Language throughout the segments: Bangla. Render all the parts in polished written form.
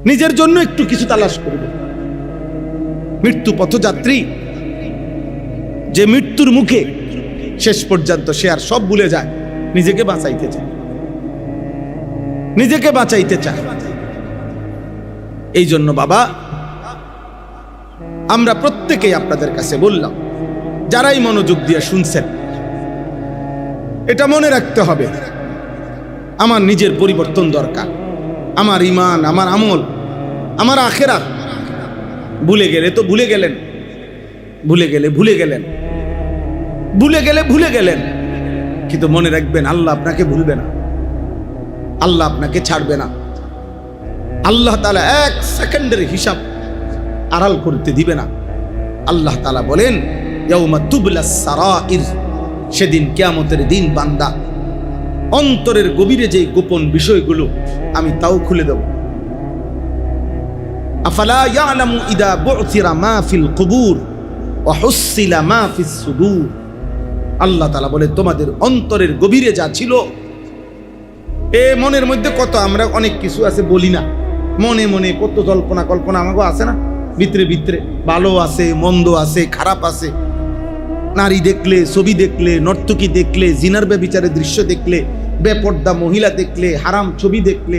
নিজের জন্য একটু কিছু তালাশ করবে। মৃত্যু পথযাত্রী যে মৃত্যুর মুখে শেষ পর্যন্ত সে আর সব ভুলে যায়, নিজেকে বাঁচাইতে চায়, নিজেকে বাঁচাইতে চায়। এই জন্য বাবা, আমরা প্রত্যেকেই আপনাদের কাছে বললাম, যারাই মনোযোগ দিয়ে শুনছেন, এটা মনে রাখতে হবে, আমার নিজের পরিবর্তন দরকার। আমার ঈমান, আমার আমল, আমার আখিরাত ভুলে গেলে তো ভুলে গেলেন, ভুলে গেলে ভুলে গেলেন, ভুলে গেলে ভুলে গেলেন, কিন্তু মনে রাখবেন আল্লাহ আপনাকে ভুলবে না, আল্লাহ আপনাকে ছাড়বে না। আল্লাহ তাআলা এক সেকেন্ডের হিসাব আড়াল করতে দিবে না। আল্লাহ তাআলা বলেন, ইয়াউমা তুবলাস সারাইর, সেদিন কিয়ামতের দিন বান্দা অন্তরের গভীরে যে গোপন বিষয়গুলো আমি তাও খুলে দেব। আফালা ইয়ালামু ইদা বু'থিরা মা ফিল কুবুর ওয়া হুসিলা মা ফিস সুদূর। আল্লাহ তাআলা বলে, তোমাদের অন্তরের গভীরে যা ছিল, এ মনের মধ্যে কত আমরা অনেক কিছু আছে বলি না, মনে মনে কত জল্পনা কল্পনা আমাগো আছে না, ভিতরে ভিতরে ভালো আছে, মন্দ আছে, খারাপ আছে। নারী দেখলে, ছবি দেখলে, নর্তকী দেখলে, জিনার ব্যভিচারের দৃশ্য দেখলে, বেপর্দা মহিলা দেখলে, হারাম ছবি দেখলে,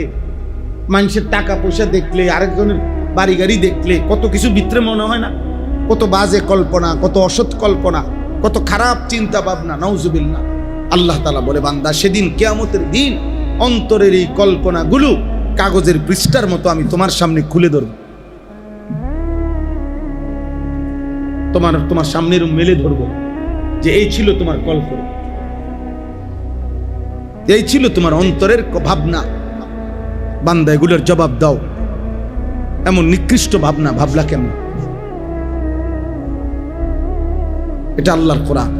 মানুষের টাকা পয়সা দেখলে, আরেকজনের বাড়ি গাড়ি দেখলে, কত কিছু ভিতরে মনে হয় না, কত বাজে কল্পনা, কত অসৎ কল্পনা, কত খারাপ চিন্তা ভাবনা, নাউজুবিল্লাহ। আল্লাহ তাআলা বলে, বান্দা সেদিন কিয়ামতের দিন অন্তরের এই কল্পনাগুলো কাগজের পৃষ্ঠার মতো আমি তোমার সামনে খুলে ধরব, তোমার সামনে মেলে ধরবো যে এই ছিল তোমার কল্পনা, এই ছিল তোমার অন্তরের ভাবনা। বান্দা এগুলোর জবাব দাও। এমন নিকৃষ্ট ভাবনা ভাবলা কেমন? এটা আল্লাহর কোরআন।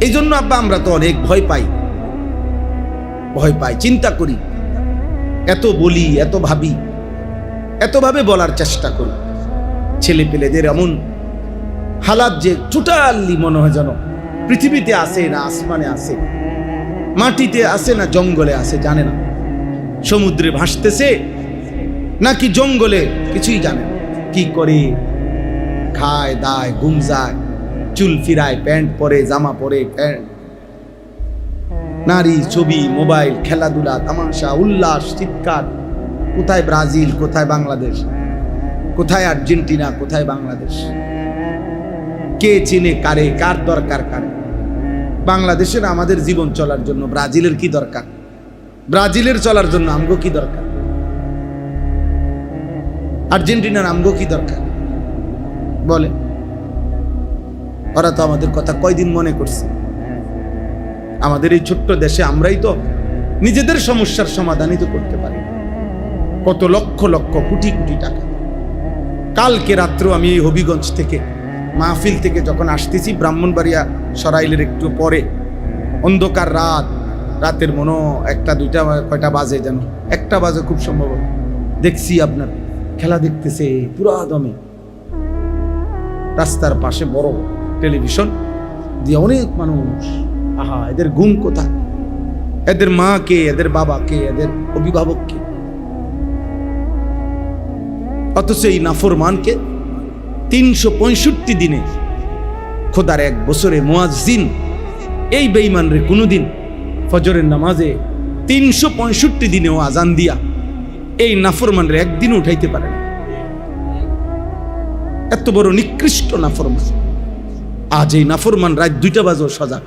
এই জন্য আব্বা আমরা তো অনেক ভয় পাই, চিন্তা করি, এত বলি, এত ভাবি, এতভাবে বলার চেষ্টা করি। ছেলে পেলেদের এমন হালাত যে টোটালি মনে হয় যেন পৃথিবীতে আসে না আসমানে আসে, মাটিতে আসে না জঙ্গলে আসে, জানে না সমুদ্রে ভাসতেছে নাকি জঙ্গলে, কিছুই জানে না। কি করে খায় দায়, ঘুম যায়, চুল ফিরায়, প্যান্ট পরে, জামা পরে, প্যান্ট, নারী, ছবি, মোবাইল, খেলাধুলা, তামাশা, উল্লাস, চিৎকার। কোথায় ব্রাজিল, কোথায় বাংলাদেশ, কোথায় আর্জেন্টিনা, কোথায় বাংলাদেশ? কে চিনে কারে, কার দরকার কারে? বাংলাদেশের আমাদের জীবন চলার জন্য ব্রাজিলের কি দরকার? ব্রাজিলের চলার জন্য আমগো কি দরকার? আর্জেন্টিনার আমগো কি দরকার? বলে, ওরা তো আমাদের কথা কয়দিন মনে করছে। আমাদের এই ছোট্ট দেশে আমরাই তো নিজেদের সমস্যার সমাধানই তো করতে পারি। কত লক্ষ লক্ষ কোটি কোটি টাকা। কালকে রাত্রে আমি এই হবিগঞ্জ থেকে মাহফিল থেকে যখন আসতেছি, ব্রাহ্মণবাড়িয়া সরাইলের একটু পরে, অন্ধকার রাত, রাতের মনে 1টা 2টা কয়টা বাজে যেন, 1টা বাজে খুব সম্ভব, দেখছি আপনার খেলা দেখতেছে পুরা দমে। রাস্তার পাশে বড় টেলিভিশন দিয়ে অনেক মানুষ। আহা, এদের ঘুম কোথায়? এদের মা কে, এদের বাবা কে, এদের অভিভাবক কে? অথচ এই নাফরমানকে 365 দিনে, খোদার 1 বছরে মুয়াজ্জিন এই বেঈমান রে কোনোদিন ফজরের নামাজে 365 দিনেও আজান দিয়া এই নাফরমান রে একদিনও উঠাইতে পারে না। এত বড় নিকৃষ্ট নাফরমান। আজ এই নাফরমান রাত 2টা বাজেও সজাগ,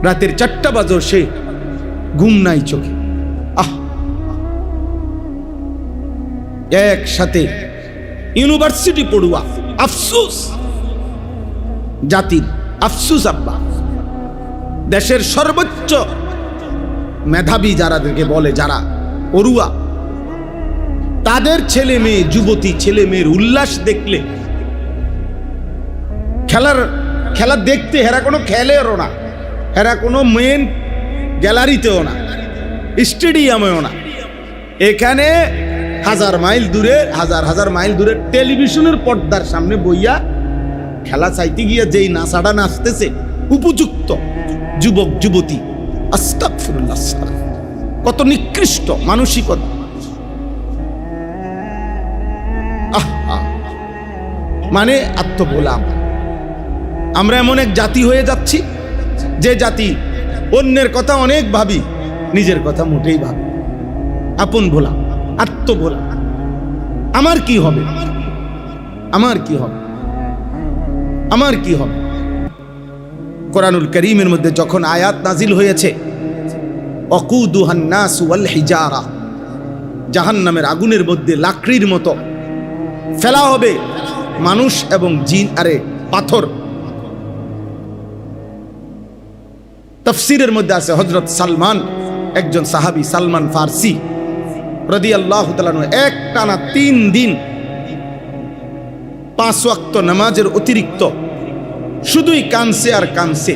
রাতের 4টা বাজেও সে ঘুম নাই চোখে। একসাথে ইউনিভার্সিটি পড়ুয়া, আফসোস জাতির, আফসোস আব্বা। দেশের সর্বোচ্চ মেধাবী যারাদেরকে বলে, যারা পড়ুয়া, তাদের ছেলে মেয়ে, যুবতী ছেলে মেয়ের উল্লাস দেখলে, খেলা দেখতে হেরা কোনো খেলেও না, হেরা কোনো মেন গ্যালারিতেও না, স্টেডিয়ামেও না, এখানে হাজার হাজার মাইল দূরে টেলিভিশনের পর্দার সামনে বইয়া খেলা চাইতে গিয়া যেই নাচাটা নাচতেছে উপযুক্ত যুবক যুবতী, আস্তাগফিরুল্লাহ, কত নিকৃষ্ট মানসিকতা। মানে আত্মভোলা। আমরা এমন এক জাতি হয়ে যাচ্ছি যে জাতি অন্যের কথা অনেক ভাবি, নিজের কথা মোটেই ভাবি। আপন ভোলা, আত্মভোলা। আমার কি হবে, আমার কি হবে, আমার কি হবে। কোরআনুল কারীমের মধ্যে যখন আয়াত নাজিল হয়েছে ওয়াকুদুহান নাস ওয়াল হিজারা, জাহান্নামের আগুনের মধ্যে লাকড়ির মতো ফেলা হবে মানুষ এবং জিন, পাথর। তাফসীরের মধ্যে আছে হযরত সালমান, একজন সাহাবী সালমান ফারসি রাদিয়াল্লাহু তাআলা আনহু, একটানা 3 দিন 5 ওয়াক্ত নামাজের অতিরিক্ত শুধুই কানছে আর কানছে,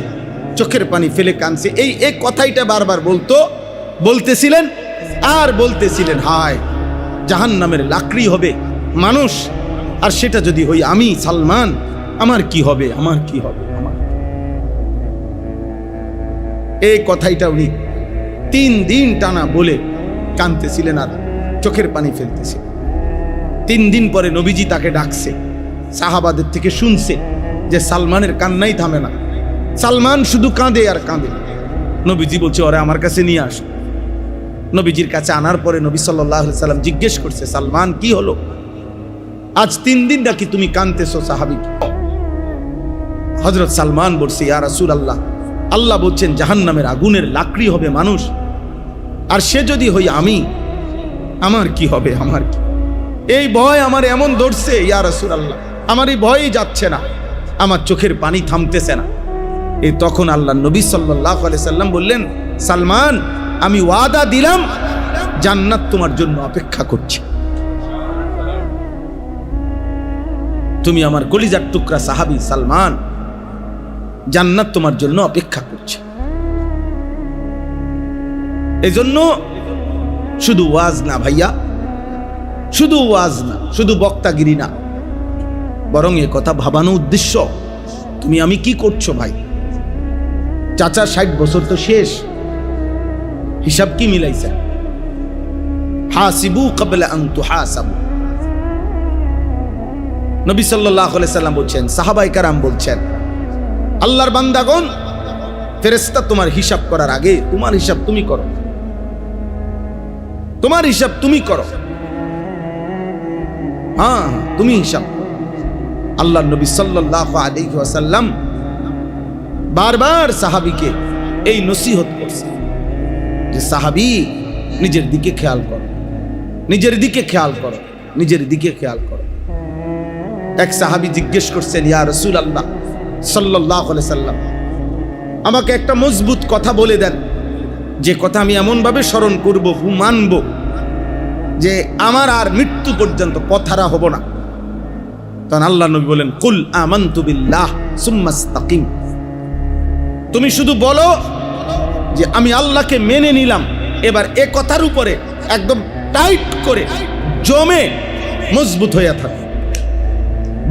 চোখের পানি ফেলে কানছে। এই কথাইটা বারবার বলতেছিলেন আর বলতেছিলেন, হায় জাহান্নামের লাকড়ি হবে মানুষ, আর সেটা যদি হই আমি সালমান, আমার কি হবে, আমার কি হবে, আমার। এই কথাইটা উনি 3 দিন টানা বলে কানতেছিলেন আর চোখের পানি ফেলতেছিলেন। 3 দিন পরে নবীজি তাকে ডাকছে, সাহাবাদের থেকে শুনছে যে সালমানের কান্নাই থামে না, সালমান শুধু কাঁদে আর কাঁদে। নবীজি বলছে, ওরে আমার কাছে নিয়ে আস। নবীজির কাছে আনার পরে নবী সাল্লাল্লাহু আলাইহি সাল্লাম জিজ্ঞেস করছে, সালমান কি হলো, আজ 3 দিন নাকি তুমি কাঁদতেছো সাহাবী? হযরত সালমান বলছে, ইয়া রাসূলুল্লাহ, আল্লাহ বলছেন জাহান্নামের আগুনের লাকড়ি হবে মানুষ, আর সে যদি হই আমি, আমার কি হবে, আমার কি। এই ভয় আমার এমন ধরছে ইয়া রাসূলুল্লাহ, আমার এই ভয়ই যাচ্ছে না, আমার চোখের পানি থামতেছে না। এই তখন আল্লাহ নবী সাল্লাল্লাহু আলাইহি সাল্লাম বললেন, সালমান, আমি ওয়াদা দিলাম জান্নাত তোমার জন্য অপেক্ষা করছে। তুমি আমার কলিজার টুকরা সাহাবী সালমান, জান্নাত তোমার জন্য অপেক্ষা করছে। এজন্য শুধু ওয়াজ না ভাইয়া, শুধু ওয়াজ না, শুধু বক্তাগিরি না, বরং এ কথা ভাবানো উদ্দেশ্য তুমি আমি কি করছো ভাই। চাচা 60 বছর তো শেষ, হিসাব কি মিলাইছে? হাসিবু ক্বাবলা আন তুহাসাবু। নবী সাল্লাল্লাহু আলাইহি সাল্লাম বলছেন, সাহাবায়ে কেরাম বলছেন, আল্লাহর বান্দাগণ, ফেরেশতা তোমার হিসাব করার আগে তোমার হিসাব তুমি করো, তোমার হিসাব তুমি করো। হ্যাঁ, তুমি হিসাব। আল্লাহ নবী সাল্লাল্লাহু আলাইহি ওয়াসাল্লাম বারবার সাহাবীকে এই নসিহত করছে যে সাহাবী, নিজের দিকে খেয়াল করো, নিজের দিকে খেয়াল করো, নিজের দিকে খেয়াল করো। এক সাহাবী জিজ্ঞেস করছেন, ইয়া রাসূলুল্লাহ সাল্লাল্লাহু আলাইহি সাল্লাম, আমাকে একটা মজবুত কথা বলে দেন, যে কথা আমি এমন ভাবে স্মরণ করব, মানব, যে আমার আর মৃত্যু পর্যন্ত পথহারা হব না। তখন আল্লাহ নবী বলেন, কুল আমানতু বিল্লাহ সুম্মা ইসতাকিম। তুমি শুধু বলো যে আমি আল্লাহকে মেনে নিলাম, এবার এ কথার উপরে একদম টাইট করে জমে মজবুত হয়ে থাকে।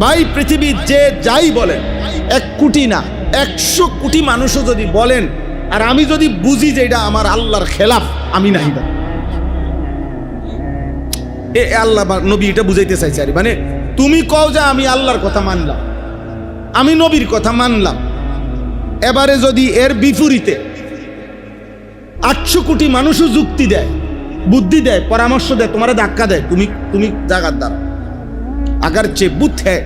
ভাই, পৃথিবীর যে যাই বলেন, 1 কোটি না 100 কোটি মানুষও যদি বলেন, আর আমি যদি বুঝি যে এটা আমার আল্লাহর খেলাফ, আমি নাই না। আল্লাহ নবী এটা বুঝাইতে চাইছে, আর মানে তুমি কও যে আমি আল্লাহর কথা মানলাম, আমি নবীর কথা মানলাম, এবারে যদি এর বিপরীতে 800 কোটি মানুষও যুক্তি দেয়, বুদ্ধি দেয়, পরামর্শ দেয়, তোমারে ধাক্কা দেয়, তুমি জাগার দ্বারা। अगर चे बुत है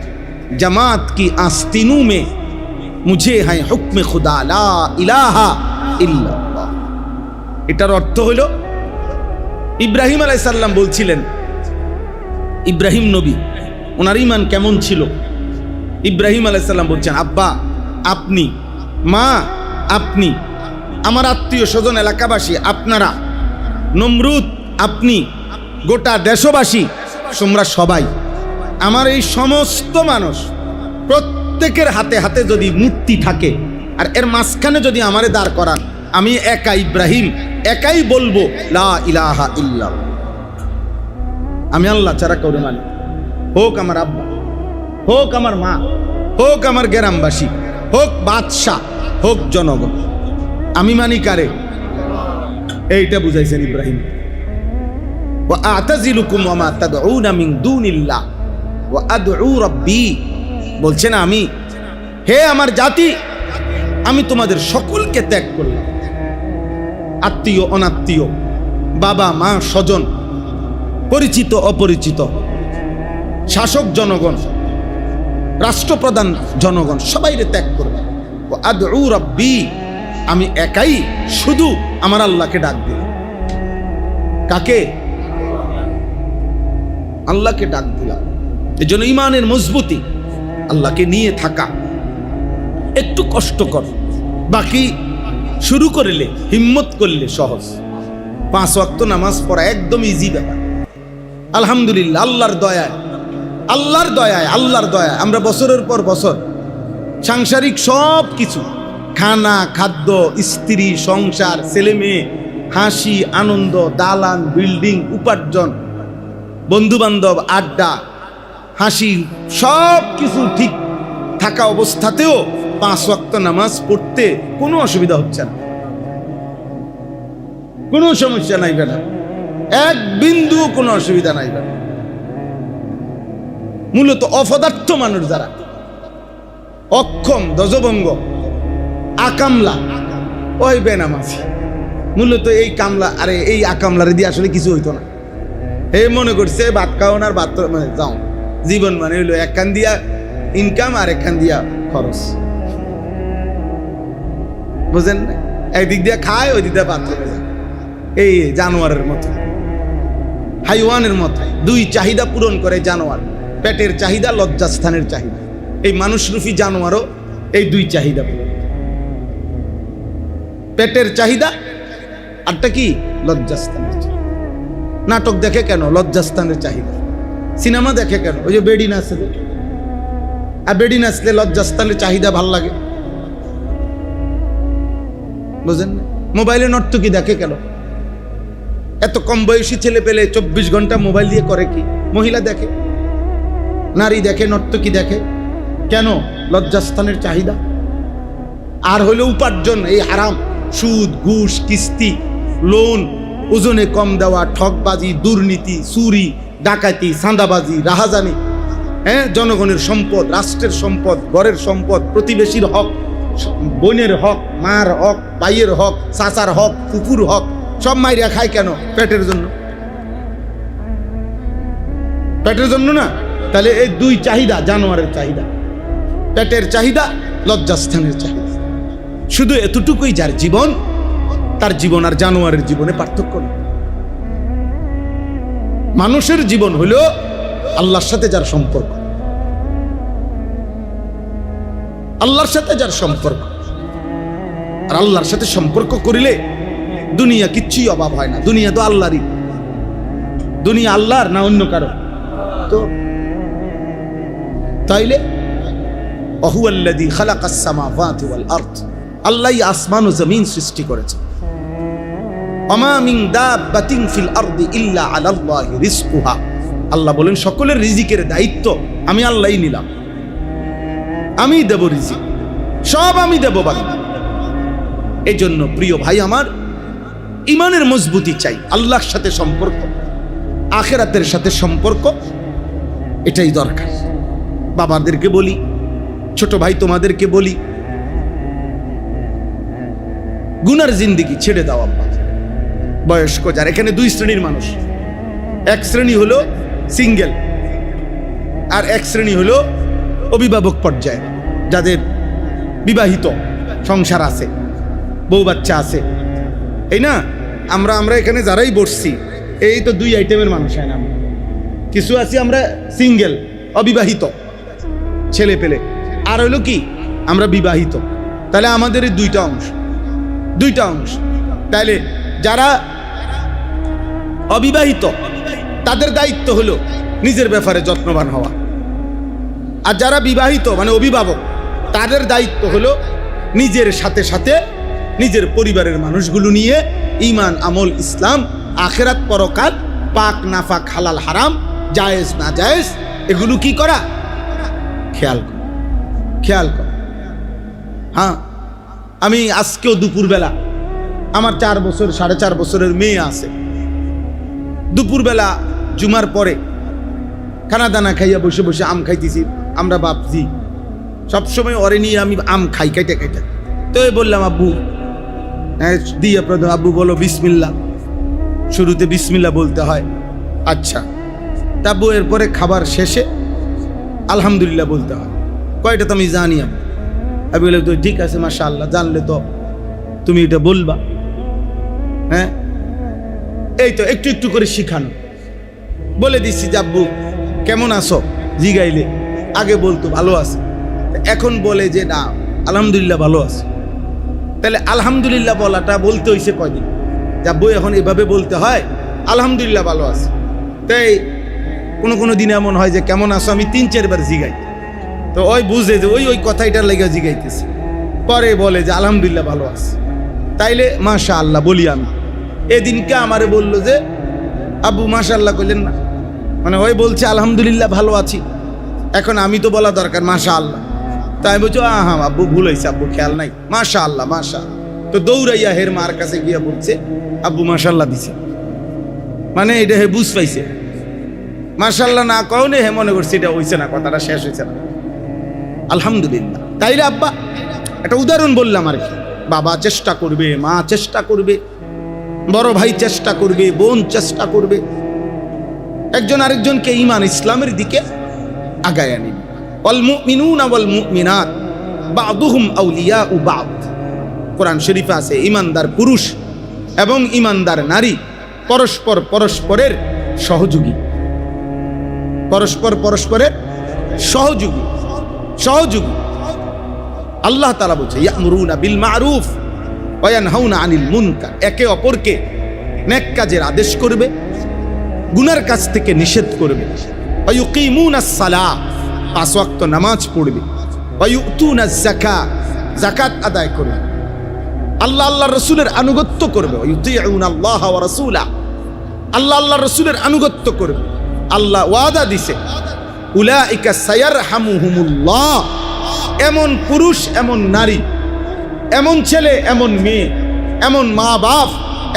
जमात की आस्तीनों में, मुझे है हुक्म खुदा ला इलाहा इल्लाल्लाह। এটার অর্থ হলো, ইব্রাহিম আলাইহিস সালাম বলছিলেন, ইব্রাহিম নবী, ওনার ঈমান কেমন ছিল? ইব্রাহিম আলাইহিস সালাম বলছেন, আব্বা আপনি, মা আপনি, আমার আত্মীয় স্বজন এলাকাবাসী আপনারা, নমরুদ আপনি, গোটা দেশবাসী, তোমরা সবাই, আমার এই সমস্ত মানুষ প্রত্যেকের হাতে হাতে যদি মূর্তি থাকে, আর এর মাঝখানে যদি আমারে দাঁড় করান, আমি একা ইব্রাহিম একাই বলবো লা ইলাহা ইল্লাল্লাহ, আমি আল্লাহ ছাড়া কাউরে মানি। হোক আমার আব্বা, হোক আমার মা, হোক আমার গ্রামবাসী, হোক বাদশাহ, হোক জনগণ, আমি মানি কারে? এইটা বুঝাইছেন ইব্রাহিম। ওয়া আতাজিলুকুম ওয়া মা তাদউনা মিন দুনিল্লাহ ওয়া আদউ রাব্বি বলছেন আমি, হে আমার জাতি, আমি তোমাদের সকলকে ত্যাগ করলাম, আত্মীয় অনাত্মীয়, বাবা মা স্বজন, পরিচিত অপরিচিত, শাসক জনগণ, রাষ্ট্রপ্রধান জনগণ, সবাইরে ত্যাগ করবে। আদউ রাব্বি, আমি একাই শুধু আমার আল্লাহকে ডাক দিলাম। কাকে? আল্লাহকে ডাক দিলাম। এই জন্য ইমানের মজবুতি, আল্লাহকে নিয়ে থাকা একটু কষ্টকর, বাকি শুরু করলে, হিম্মত করলে সহজ। 5 ওয়াক্ত নামাজ পড়া একদম ইজি ব্যাপার। আলহামদুলিল্লাহ, আল্লাহর দয়ায়, আল্লাহর দয়ায়, আল্লাহর দয়ায় আমরা বছরের পর বছর সাংসারিক সব কিছু, খানা, খাদ্য, স্ত্রী, সংসার, ছেলে মেয়ে, হাসি, আনন্দ, দালান, বিল্ডিং, উপার্জন, বন্ধু বান্ধব, আড্ডা, হাসি, সব কিছু ঠিক থাকা অবস্থাতেও 5 ওয়াক্ত নামাজ পড়তে কোনো অসুবিধা হচ্ছে না, কোনো সমস্যা নাই বেটা, এক বিন্দু কোনো অসুবিধা নাই বেটা। মূলত অপদার্থ মানুষ যারা, অক্ষম, দজভঙ্গ, আকামলা, ওই বেনামাজি, মূলত এই কামলা, আরে এই আকামলারে দিয়ে আসলে কিছু হইতো না। হে মনে করছে ভাত খাওয়ান আর ভাত মানে যাও, জীবন মানে হইলো একখান দিয়া ইনকাম আর একখান দিয়া খরচ, বুঝেন না? একদিক দিয়ে খায়, ওই দিক দিয়ে ভাত খাবে, এই জানোয়ারের মতো, হাইওয়ানের মতো, দুই চাহিদা পূরণ করে জানোয়ার, পেটের চাহিদা, লজ্জাস্থানের চাহিদা। এই মানুষরূপী জানোয়ারও এই দুই চাহিদা পূরণ, পেটের চাহিদা আরটা কি? লজ্জাস্থানের চাহিদা। নাটক দেখে কেন? লজ্জাস্থানের চাহিদা। সিনেমা দেখে কেন? ওই যে বেডি নাচে দেখে, আর বেডি নাচলে লজ্জাস্থানের চাহিদা ভাল লাগে, বুঝেন না? মোবাইলে নর্তকী দেখে কেন? এত কম বয়সী ছেলে পেলে 24 ঘন্টা মোবাইল দিয়ে করে কি? মহিলা দেখে, নারী দেখে, নর্তকী দেখে কেন? লজ্জাস্থানের চাহিদা। আর হলো উপার্জন, এই হারাম, সুদ, ঘুষ, কিস্তি, লোন, ওজনে কম দেওয়া, ঠকবাজি, দুর্নীতি, চুরি, ডাকাতি, চাঁদাবাজি, রাহাজানি, হ্যাঁ, জনগণের সম্পদ, রাষ্ট্রের সম্পদ, ঘরের সম্পদ, প্রতিবেশীর হক, বোনের হক, মার হক, ভাইয়ের হক, চাচার হক, কুকুর হক, সব মাইরা খায় কেন? পেটের জন্য। পেটের জন্য না? তাহলে এই দুই চাহিদা, জানোয়ারের চাহিদা, পেটের চাহিদা, লজ্জাস্থানের চাহিদা। শুধু এতটুকুই যার জীবন, তার জীবন আর জানোয়ারের জীবনে পার্থক্য নেই। মানুষের জীবন হলো আল্লাহর সাথে যার সম্পর্ক, আল্লাহর সাথে যার সম্পর্ক। আর আল্লাহর সাথে সম্পর্ক করিলে দুনিয়া কিচ্ছুই অভাব হয় না। দুনিয়া তো আল্লাহরই, দুনিয়া আল্লাহর না অন্য কারো? তো তাইলে অহুয়াল্লাযী খালাকাস সামাওয়াতি ওয়াল আরদ, আল্লাহই আসমান ও জমিন সৃষ্টি করেছে। ওমা মিন দাব্বাতিন ফিল আরদি ইল্লা আলাল্লাহি রিজকুহা, আল্লাহ বলেন সকলের রিজিকের দায়িত্ব আমি আল্লাহই নিলাম, আমি দেব রিজিক, সব আমি দেব বান্দা। এই জন্য প্রিয় ভাই আমার, ইমানের মজবুতি চাই, আল্লাহর সাথে সম্পর্ক, আখিরাতের সাথে সম্পর্ক, এটাই দরকার। বাবাদেরকে বলি, ছোট ভাই তোমাদেরকে বলি, গুনার জিন্দেগি ছেড়ে দাও আব্বা। বয়স্ক যারা, এখানে 2 শ্রেণীর মানুষ, এক শ্রেণী হলো সিঙ্গেল, আর এক শ্রেণী হলো অভিভাবক পর্যায়ে, যাদের বিবাহিত সংসার আছে, বউ বাচ্চা আছে। এই না, আমরা এখানে যারাই বসছি, এই তো 2 আইটেমের মানুষ। হয় না? কিছু আছি আমরা সিঙ্গেল, অবিবাহিত ছেলে পেলে, আর হলো কি আমরা বিবাহিত। তাহলে আমাদের এই 2টা অংশ। তাহলে যারা অবিবাহিত তাদের দায়িত্ব হলো নিজের ব্যাপারে যত্নবান হওয়া, আর যারা বিবাহিত মানে অভিভাবক, তাদের দায়িত্ব হলো নিজের সাথে সাথে নিজের পরিবারের মানুষগুলো নিয়ে ঈমান, আমল, ইসলাম, আখিরাত, পরকাল, পাক নাফাক, হালাল হারাম, জায়েজ না জায়েজ, এগুলো কি করা? খেয়াল কর। হ্যাঁ, আমি আজকেও দুপুরবেলা, আমার 4 বছর 4.5 বছরের মেয়ে আছে, দুপুরবেলা জুমার পরে খানা দানা খাইয়া বসে বসে আম খাইতেছি। আমরা ভাবছি সবসময় ওরে নিয়ে আমি আম খাই কাইটা কাইটা। তো বললাম আব্বু দিয়ে প্রথম আব্বু বলো বিসমিল্লাহ, শুরুতে বিসমিল্লাহ বলতে হয়। আচ্ছা তাব্বু এরপরে খাবার শেষে আলহামদুলিল্লাহ বলতে হয়। কয়টা তো আমি জানি আমি বললাম তো ঠিক আছে মাশাআল্লাহ, জানলে তো তুমি এটা বলবা। হ্যাঁ এই তো একটু একটু করে শিখানো। বলে দিচ্ছি যে আব্বু কেমন আছো জিগাইলে আগে বলতো ভালো আছে, এখন বলে যে না আলহামদুলিল্লাহ ভালো আছে। তাহলে আলহামদুলিল্লাহ বলাটা বলতে হয়েছে কয়দিন? যে আব্বু এখন এভাবে বলতে হয় আলহামদুলিল্লাহ ভালো আছে। তাই কোনো দিন এমন হয় যে কেমন আছো আমি 3-4 বার জিগাই, তো ওই বুঝে যে ওই কথাটার লেগে জিগাইতেছে, পরে বলে যে আলহামদুলিল্লাহ ভালো আছে। তাইলে মাশাআল্লাহ বলি আমি। এদিনকে আমারে বললো যে আব্বু মাশাআল্লাহ কইলেন না, মানে ওই বলছে আলহামদুলিল্লাহ ভালো আছি, এখন আমি তো বলা দরকার মাশাআল্লাহ। তাই বলছো হ্যাঁ আব্বু ভুল হয়েছে, আব্বু খেয়াল নাই, মাশাআল্লাহ মাশাআল্লাহ। তো দৌড়াইয়া হের মার কাছে গিয়া বলছে আব্বু মাশাআল্লাহ দিছে, মানে এটা হে বুঝ পাইছে। মাশাআল্লাহ না কওনে হে মনে করছে এটা হইছে না, কথাটা শেষ হয়েছে না, আলহামদুলিল্লাহ। তাইলে আব্বা একটা উদাহরণ বললাম আর কি। বাবা চেষ্টা করবে, মা চেষ্টা করবে, বড় ভাই চেষ্টা করবে, বোন চেষ্টা করবে, একজন আরেকজনকে ঈমান ইসলামের দিকে আগায় আনিবে। ওয়াল মুমিনুনা ওয়াল মুমিনাত বা'দুহুম আউলিয়াউ বা'দ। কোরআন শরীফে আছে ঈমানদার পুরুষ এবং ঈমানদার নারী পরস্পর পরস্পরের সহযোগী, পরস্পর পরস্পরের সহযোগী সহযোগী। আল্লাহ তাআলা বলছে ইয়ামুরুনা বিল মারুফ ওয়া ইয়ানহাউনা আনিল মুনকার। একে অপরকে নেক কাজের আদেশ করবে, গুনার কাজ থেকে নিষেধ করবে। ওয়া ইউকিমুনাস সালাহ, 5 ওয়াক্ত নামাজ পড়বে। ওয়া ইউতুনাজ যাকাত, যাকাত আদায় করবে। আল্লাহ রাসূলের আনুগত্য করবে। ওয়া ইউতিউনাল্লাহ ওয়া রাসূলা, আল্লাহ রাসূলের আনুগত্য করবে। আল্লাহ ওয়াদা দিছে উলাইকা সায়ারহামুহুমুল্লাহ। এমন পুরুষ, এমন নারী, এমন ছেলে, এমন মেয়ে, এমন মা বাপ,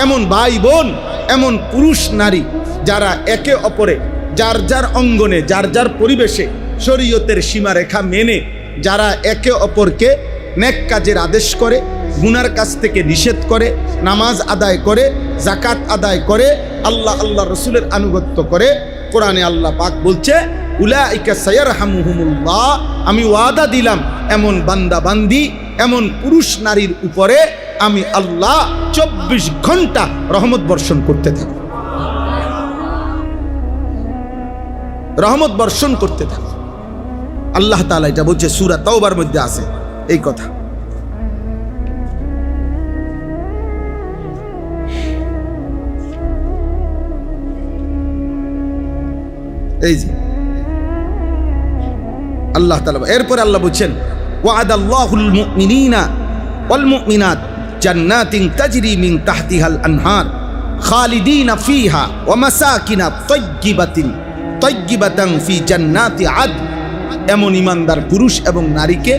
এমন ভাই বোন, এমন পুরুষ নারী যারা একে অপরে যার যার অঙ্গনে যার যার পরিবেশে শরীয়তের সীমারেখা মেনে যারা একে অপরকে নেক কাজের আদেশ করে, গুনার কাছ থেকে নিষেধ করে, নামাজ আদায় করে, যাকাত আদায় করে, আল্লাহ রাসূলের আনুগত্য করে। কোরআনে আল্লাহ পাক বলছে উলাইকা সায়ারহামুহুমুল্লাহ, আমি ওয়াদা দিলাম এমন বান্দা বান্দি, এমন পুরুষ নারীর উপরে আমি আল্লাহ 24 ঘন্টা রহমত বর্ষণ করতে থাকি, রহমত বর্ষণ করতে থাকি। আল্লাহ তাআলা এটা বলছে সূরা তাওবার মধ্যে আছে এই কথা। এই যে আল্লাহ তাআলা এরপরে আল্লাহ বলছেন ওয়াদাল্লাহুল মুমিনিনা ওয়াল মুমিনাত জান্নাতিন তাজরি মিন তাহতিহাল আনহার খালিদিনা ফিহা ওয়া মাসাকিনা তাইয়্যিবাতান ফি জান্নাতি আদ। এমন ইমানদার পুরুষ এবং নারীকে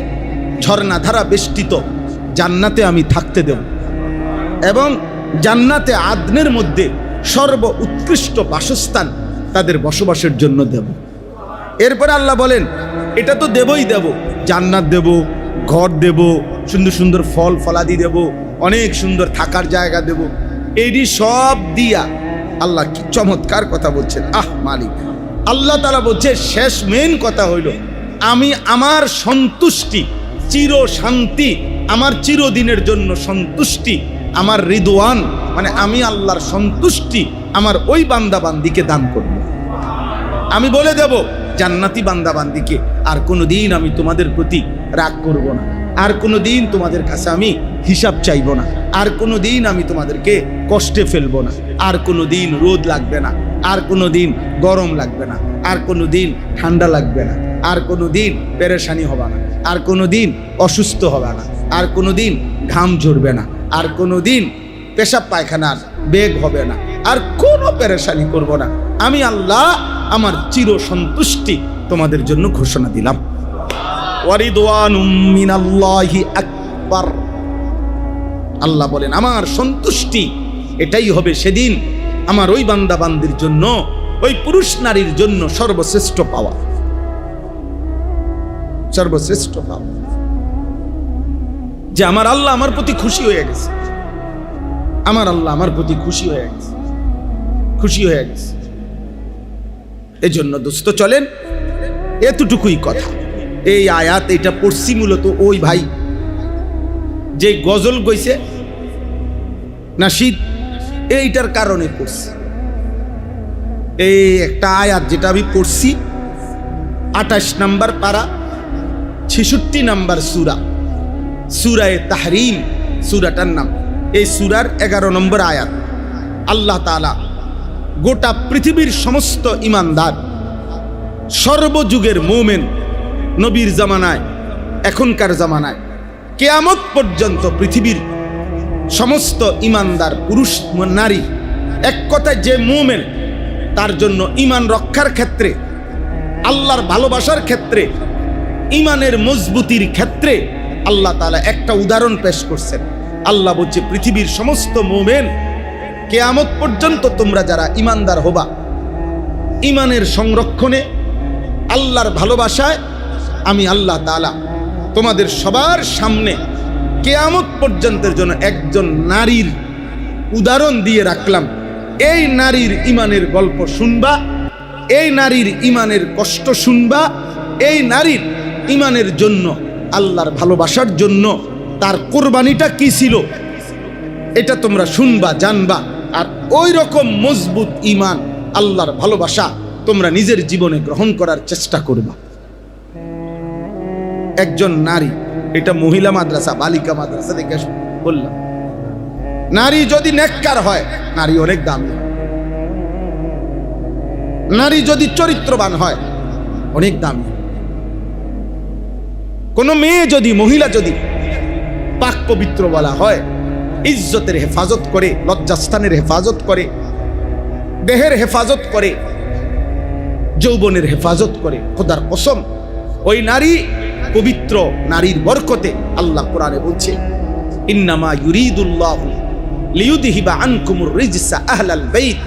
ঝর্ণাধারা বেষ্টিত জান্নাতে আমি থাকতে দেব এবং জান্নাতে আদনের মধ্যে সর্ব উৎকৃষ্ট বাসস্থান তাদের বসবাসের জন্য দেব। এরপরে আল্লাহ বলেন এটা তো দেবই দেব, জান্নাত দেব, ঘর দেব, সুন্দর সুন্দর ফল ফলাদি দেব, অনেক সুন্দর থাকার জায়গা দেব। এইটি সব দিয়া আল্লাহ কি চমৎকার কথা বলছেন। মালিক আল্লাহ তাআলা বলছে শেষ মেন কথা হইল আমি আমার সন্তুষ্টি, চির শান্তি, আমার চিরদিনের জন্য সন্তুষ্টি, আমার রিদওয়ান মানে আমি আল্লাহর সন্তুষ্টি আমার ওই বান্দা বান্দিকে দান করব। আমি বলে দেব জান্নাতি বান্দা বান্দিকে আর কোনোদিন আমি তোমাদের প্রতি রাগ করব না, আর কোনোদিন তোমাদের কাছে আমি হিসাব চাইব না, আর কোনোদিন আমি তোমাদেরকে কষ্টে ফেলবো না, আর কোনোদিন রোদ লাগবে না, আর কোনোদিন গরম লাগবে না, আর কোনোদিন ঠান্ডা লাগবে না, আর কোনোদিন পেরেশানি হবে না, আর কোনোদিন অসুস্থ হবে না, আর কোনোদিন ঘাম ঝরবে না, আর কোনোদিন পেশাব পায়খানার বেগ হবে না, আর কোনো পেরেশানি করব না। আমি আল্লাহ আমার চির সন্তুষ্টি তোমাদের জন্য ঘোষণা দিলাম। ওয়ারিদওয়ানুম মিনাল্লাহি আকবার। আল্লাহ বলেন আমার সন্তুষ্টি এটাই হবে সেদিন আমার ওই বান্দা বান্দির জন্য, ওই পুরুষ নারীর জন্য সর্বশ্রেষ্ঠ পাওয়া। সর্বশ্রেষ্ঠ পাপ, যে আমার আল্লাহ আমার প্রতি খুশি হয়ে গেছে, আমার আল্লাহ আমার প্রতি খুশি হয়ে গেছে, খুশি হয়ে গেছে। এজন্য দোস্ত চলেন, এতটুকুই কথা। এই আয়াত এটা পড়ছি মূলত ওই ভাই যে গজল গইছে নাশিদ, এইটার কারণে পড়ছি। এই একটা আয়াত যেটা আমি পড়ছি 28 নম্বর পারা 66 নম্বর সূরা, সূরায়ে তাহরিম সূরাটার নাম। এই সূরার 11 নম্বর আয়াত। আল্লাহ তাআলা গোটা পৃথিবীর সমস্ত ঈমানদার, সর্বযুগের মুমিন, নবীর জামানায়, এখনকার জামানায়, কিয়ামত পর্যন্ত পৃথিবীর সমস্ত ঈমানদার পুরুষ নারী, এক কথায় যে মুমিন, তার জন্য ঈমান রক্ষার ক্ষেত্রে, আল্লাহর ভালোবাসার ক্ষেত্রে, ঈমানের মজবুতির ক্ষেত্রে আল্লাহ তাআলা একটা উদাহরণ পেশ করছেন। আল্লাহ বলছে, পৃথিবীর সমস্ত মুমিন, কিয়ামত পর্যন্ত তোমরা যারা ঈমানদার হবা, ঈমানের সংরক্ষণে, আল্লাহর ভালোবাসায়, আমি আল্লাহ তাআলা তোমাদের সবার সামনে কিয়ামত পর্যন্তের জন্য একজন নারীর উদাহরণ দিয়ে রাখলাম। এই নারীর ঈমানের গল্প শুনবা, এই নারীর ঈমানের কষ্ট শুনবা, এই নারীর ঈমানের জন্য, আল্লাহর ভালোবাসার জন্য তার কোরবানিটা কি ছিল, এটা তোমরা শুনবা, জানবা। আর ওই রকম মজবুত ঈমান, আল্লাহর ভালোবাসা তোমরা নিজের জীবনে গ্রহণ করার চেষ্টা করবা। একজন নারী, এটা মহিলা মাদ্রাসা, বালিকা মাদ্রাসা থেকে বললাম, নারী যদি নেককার হয়, নারী অনেক দামি। নারী যদি চরিত্রবান হয়, অনেক দামি। কোন মেয়ে যদি, মহিলা যদি পাক পবিত্র বলা হয়, ইজ্জতের হেফাজত করে, লজ্জাস্থানের হেফাজত করে, দেহের হেফাজত করে, যৌবনের হেফাজত করে, খোদার কসম ওই নারী পবিত্র। নারীর বরকতে আল্লাহ কোরআনে বলছে, ইন্নামা ইউরিদুল্লাহু লিইউযহিবা আনকুমুর রিজসা আহলাল বাইত।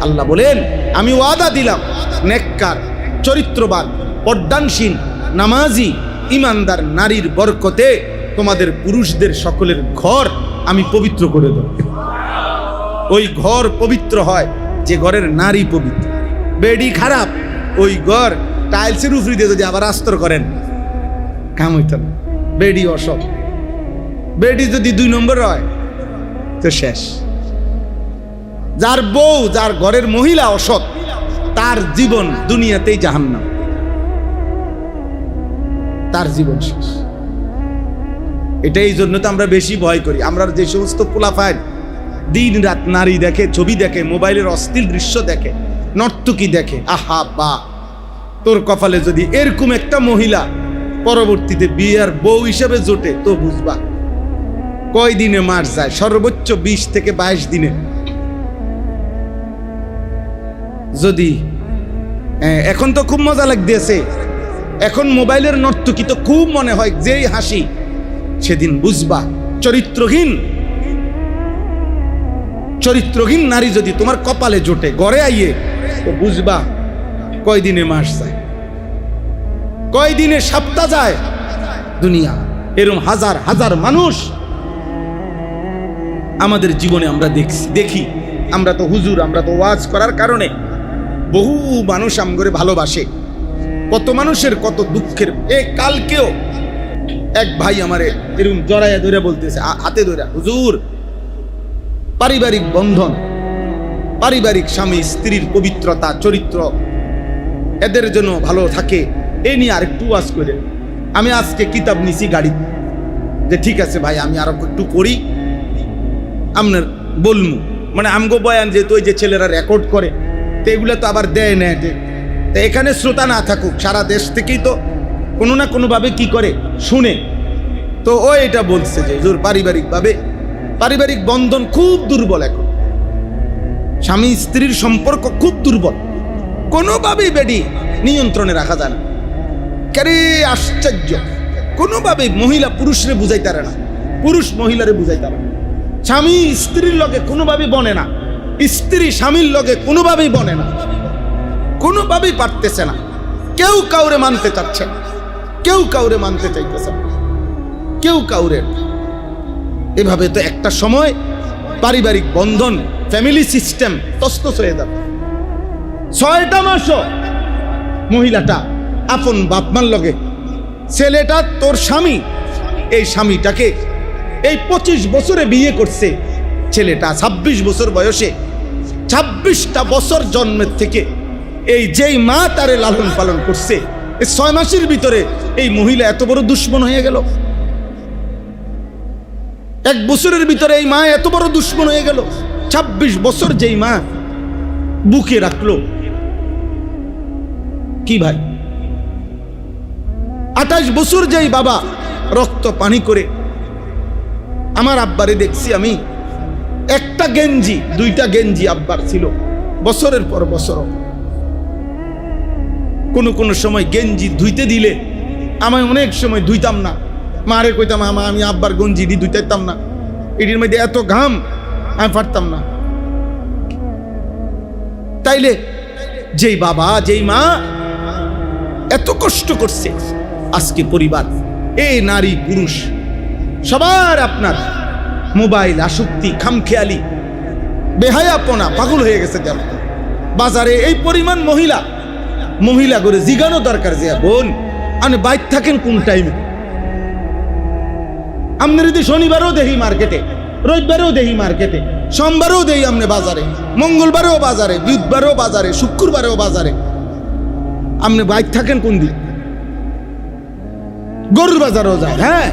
আল্লাহ বলেন, আমি ওয়াদা দিলাম, নেককার, চরিত্রবান, পর্দানশীল, নামাজি, ঈমানদার নারীর বরকতে তোমাদের পুরুষদের সকলের ঘর আমি পবিত্র করে দেব। ওই ঘর পবিত্র হয় যে ঘরের নারী পবিত্র। বেডি খারাপ, ওই ঘর টাইলসের উপরে দিয়ে যদি আবার আস্তর করেন, কাম হইত না। বেডি অসৎ, বেডি যদি 2 নম্বর হয় তো শেষ। যার বউ, যার ঘরের মহিলা অসৎ, তার জীবন দুনিয়াতেই জাহান্নাম, তার জীবন শেষ। এটা এই জন্য তো আমরা বেশি ভয় করি। আমরা যে সমস্ত পোলাপাইন দিন রাত নারী দেখে, ছবি দেখে, মোবাইলের অশ্লীল দৃশ্য দেখে, নর্তকী দেখে, আহা বা, তোর কপালে যদি এরকম একটা মহিলা পরবর্তীতে বিয়ের বউ হিসেবে জোটে, তো বুঝবা কয় দিনে মার যায়, সর্বোচ্চ 20 থেকে 22 দিনে। যদি এখন তো খুব মজা লাগতেছে, এখন মোবাইলের নর্তকী তো খুব মনে হয় যেই হাসি, সেদিন বুঝবা চরিত্রহীন নারী যদি তোমার কপালে জোটে, গড়ে আইয়ে, তো বুঝবা কয়দিনে মাস যায়, কয়দিনে সপ্তাহ যায়। দুনিয়া এরকম হাজার হাজার মানুষ আমাদের জীবনে আমরা দেখি। আমরা তো হুজুর, আমরা তো ওয়াজ করার কারণে বহু মানুষ আমগরে ভালোবাসে, কত মানুষের কত দুঃখের। কালকেও এক ভাই আমারে এরকম জড়াইয়া ধরে বলতেছে, হাতে ধরে, হুজুর পারিবারিক বন্ধন, পারিবারিক স্বামী স্ত্রীর পবিত্রতা, চরিত্র এদের জন্য ভালো থাকে, এই নিয়ে আরেকটু ওয়াজ করে। আমি আজকে কিতাব নিছি গাড়ি, যে ঠিক আছে ভাই, আমি আরো একটু পড়ি, আপনার বলমু। মানে আমগো বয়ান যেহেতু ওই যে ছেলেরা রেকর্ড করে, তো এগুলো তো আবার দেয় না, তো এখানে শ্রোতা না থাকুক, সারা দেশ থেকেই তো কোনো না কোনোভাবে কি করে শুনে। তো ও এটা বলছে যে হুজুর পারিবারিক বন্ধন খুব দুর্বল, এখন স্বামী স্ত্রীর সম্পর্ক খুব দুর্বল, কোনোভাবেই বেডি নিয়ন্ত্রণে রাখা যায় না। কেরে আশ্চর্য, কোনোভাবেই মহিলা পুরুষরে বুঝাইতে পারে না, পুরুষ মহিলারে বুঝাইতে পারে না, স্বামী স্ত্রীর লগে কোনোভাবেই বনে না, স্ত্রী স্বামীর লগে কোনোভাবেই বনে না, কোনোভাবেই পারতেছে না, কেউ কাউরে মানতে চাচ্ছে না। কেউ কাউরে মানতে চাইতেছে না, কেউ কাউরে। এভাবে তো একটা সময় পারিবারিক বন্ধন, ফ্যামিলি সিস্টেম তছনছ হয়ে যাবে। 6টা মাসও মহিলাটা আপন বাপমার লগে, ছেলেটা তোর স্বামী, এই স্বামীটাকে এই 25 বছরে বিয়ে করছে, ছেলেটা 26 বছর বয়সে, 26টা বছর জন্মের থেকে এই যেই মা তারে লালন পালন করছে, এই 6 মাসের ভিতরে এই মহিলা এত বড় দুশ্মন হয়ে গেল। 1 বছরের ভিতরে এই মা এত বড় দুশ্মন হয়ে গেল। 26 বছর যেই মা বুকে রাখলো, কি ভাই? 28 বছর যেই বাবা রক্ত পানি করে, আমার আব্বারে দেখছি আমি, একটা গেঞ্জি 2টা গেঞ্জি আব্বার ছিল বছরের পর বছর। কোন সময় গেঞ্জি ধুইতে দিলে আমি অনেক সময় ধুইতাম না, মারে কইতাম আমি আব্বার গঞ্জি ধুইতাম না, এটির মধ্যে এত ঘাম আমি পারতাম না। তাইলে যেই বাবা যেই মা এত কষ্ট করছে, আজকে পরিবার, এই নারী পুরুষ সবার আপনার মোবাইল আসক্তি, খামখেয়ালি, বেহায়াপনা, পাগল হয়ে গেছে। যেন বাজারে এই পরিমাণ মহিলা করে জিগানো দরকার যে বোন আপনি বাইর থাকেন কোন টাইমে? আপনি যদি শনিবারও দেখি মার্কেটে, রবিবারও দেখি মার্কেটে, সোমবারও দেখি আপনি বাজারে, মঙ্গলবারেও বাজারে, বুধবারেও বাজারে, শুক্রবারেও বাজারে, আপনি বাইর থাকেন কোন দিন? গরুর বাজারও যায়, হ্যাঁ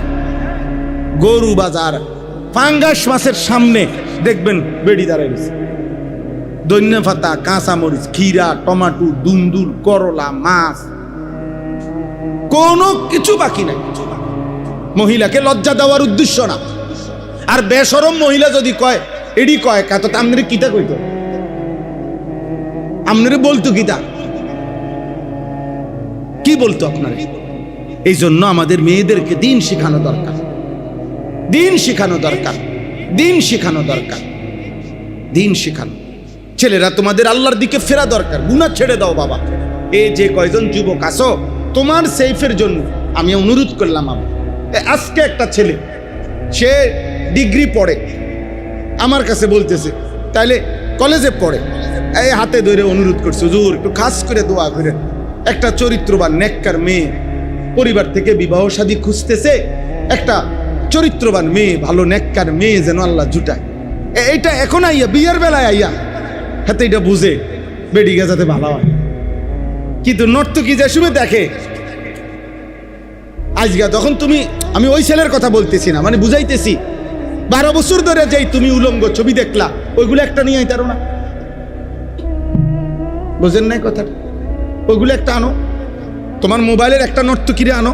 গরু বাজার, পাঙ্গাস মাছের সামনে দেখবেন বেড়ি দাঁড়ায় গেছে, ধনিয়া পাতা, কাঁচামরিচ, খিরা, টমাটো, দুন্দুল, করলা, মাছ, কোনো কিছু বাকি নাই। মহিলাকে লজ্জা দেওয়ার উদ্দেশ্য না। আর বেশরম মহিলা যদি কয় এডি কয় কা, তো আপনার কিতা কইতো? আপনারে বলতো কিতা, কি বলতো আপনারে? এই জন্য আমাদের মেয়েদেরকে দিন শেখানো দরকার, দিন শেখানো দরকার, দিন শেখানো দরকার, দিন শেখানো। ছেলেরা তোমাদের আল্লাহর দিকে ফেরা দরকার, গুনাহ ছেড়ে দাও বাবা। এই যে কয়জন যুবক আছো, তোমার সেফের জন্য আমি অনুরোধ করলাম। আজকে একটা ছেলে, সে ডিগ্রি পড়ে, আমার কাছে বলতেছে, তাইলে কলেজে পড়ে, এই হাতে ধরে অনুরোধ করছে, হুজুর একটু খাস করে দোয়া করে, একটা চরিত্রবান নেককার মেয়ে, পরিবার থেকে বিবাহ শাদী খুঁজতেছে, একটা চরিত্রবান মেয়ে, ভালো নেককার মেয়ে যেন আল্লাহ জুটায়। এইটা এখন আইয়া বিয়ের বেলায় আইয়া হাতে এটা বুঝে বেডিকে যাতে ভালো হয়। কিন্তু নর্তকী যে সময় দেখে, আজকে তখন তুমি, আমি ওই ছেলের কথা বলতেছি না, মানে বুঝাইতেছি, 12 বছর ধরে যাই তুমি উলঙ্গ ছবি দেখলা, ওইগুলো একটা নিয়ে আইতারো না? বুঝেন নাই কথা? ওইগুলো একটা আনো, তোমার মোবাইলের একটা নর্তকীরে আনো।